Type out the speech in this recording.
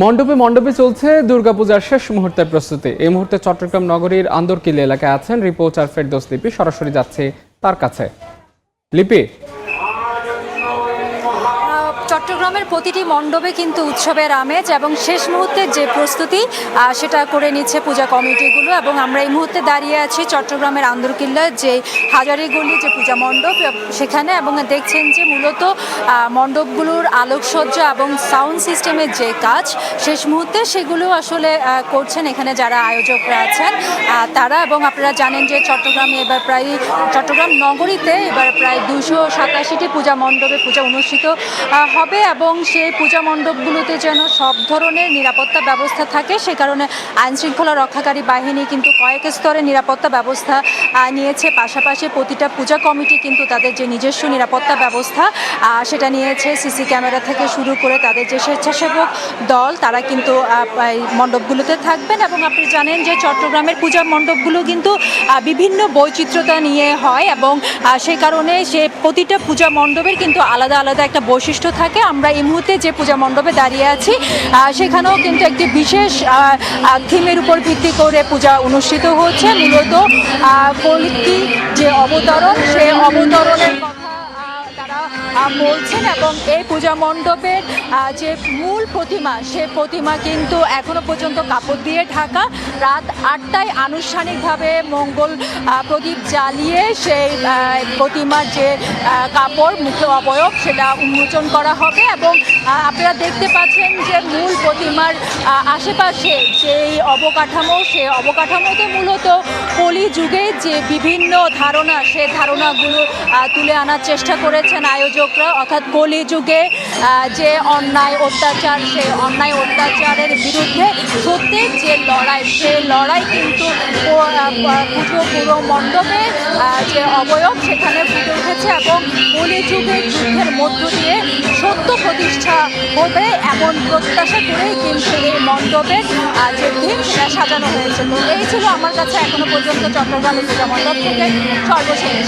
মণ্ডপে মণ্ডপে চলছে দুর্গাপূজার শেষ মুহূর্তের প্রস্তুতি। এই মুহূর্তে চট্টগ্রাম নগরীর আন্দরকিল্লি এলাকায় আছেন রিপোর্টার ফেরদৌস লিপি। সরাসরি যাচ্ছে তার কাছে। লিপি, চট্টগ্রামের প্রতিটি মণ্ডপে কিন্তু উৎসবের আমেজ এবং শেষ মুহূর্তের যে প্রস্তুতি সেটা করে নিচ্ছে পূজা কমিটিগুলো। এবং আমরা এই মুহূর্তে দাঁড়িয়ে আছি চট্টগ্রামের আন্দরকিল্লার যে হাজারীগলি যে পূজা মণ্ডপ সেখানে, এবং দেখছেন যে মূলত মণ্ডপগুলোর আলোকসজ্জা এবং সাউন্ড সিস্টেমের যে কাজ শেষ মুহূর্তে সেগুলো আসলে করছেন এখানে যারা আয়োজকরা আছেন তারা। এবং আপনারা জানেন যে চট্টগ্রামে এবার চট্টগ্রাম নগরীতে এবার প্রায় 287টি পূজা মণ্ডপে পূজা অনুষ্ঠিত হবে, এবং সেই পূজা মণ্ডপগুলোতে যেন সব ধরনের নিরাপত্তা ব্যবস্থা থাকে সে কারণে আইনশৃঙ্খলা রক্ষাকারী বাহিনী কিন্তু কয়েক স্তরে নিরাপত্তা ব্যবস্থা নিয়েছে। পাশাপাশি প্রতিটা পূজা কমিটি কিন্তু তাদের যে নিজস্ব নিরাপত্তা ব্যবস্থা সেটা নিয়েছে। সিসি ক্যামেরা থেকে শুরু করে তাদের যে স্বেচ্ছাসেবক দল তারা কিন্তু মণ্ডপগুলোতে থাকবেন। এবং আপনি জানেন যে চট্টগ্রামের পূজা মণ্ডপগুলো কিন্তু বিভিন্ন বৈচিত্র্যতা নিয়ে হয়, এবং সেই কারণে সে প্রতিটা পূজা মণ্ডপের কিন্তু আলাদা আলাদা একটা বৈশিষ্ট্য থাকে। আমরা এই মুহূর্তে যে পূজা মণ্ডপে দাঁড়িয়ে আছি সেখানেও কিন্তু একটি বিশেষ থিমের উপর ভিত্তি করে পূজা অনুষ্ঠিত হচ্ছে। মূলত কল্কি যে অবতরণ সেই অবতরণের কথা তারা বলছেন। এবং এই পূজা মণ্ডপের যে মূল প্রতিমা সে প্রতিমা কিন্তু এখনো পর্যন্ত কাপড় দিয়ে ঢাকা। রাত 8টায় আনুষ্ঠানিকভাবে মঙ্গল প্রদীপ জ্বালিয়ে সেই প্রতিমার যে কাপড় মুখ্য অবয়ব সেটা উন্মোচন করা হবে। এবং আপনারা দেখতে পাচ্ছেন যে মূল প্রতিমার আশেপাশে যেই অবকাঠামো সে অবকাঠামোতে মূলত কলি যুগে যে বিভিন্ন ধারণা সে ধারণাগুলো তুলে আনার চেষ্টা করেছেন আয়োজকরা। অর্থাৎ কলি যুগে যে অন্যায় অত্যাচার সে অন্যায় অত্যাচারের বিরুদ্ধে সত্যের যে লড়াই সে লড়াই কিন্তু পুরো মণ্ডপে যে অবয়ব সেখানে ফুটে উঠেছে। এবং কলি যুগের যুদ্ধের মধ্য দিয়ে সত্য প্রতিষ্ঠা হবে এমন প্রত্যাশা করেই কিন্তু এই মণ্ডপের যে থিম সেটা সাজানো হয়েছে। তো এই ছিল আমার কাছে এখনো পর্যন্ত চট্টগ্রামের পূজা মণ্ডপ থেকে সর্বশেষ।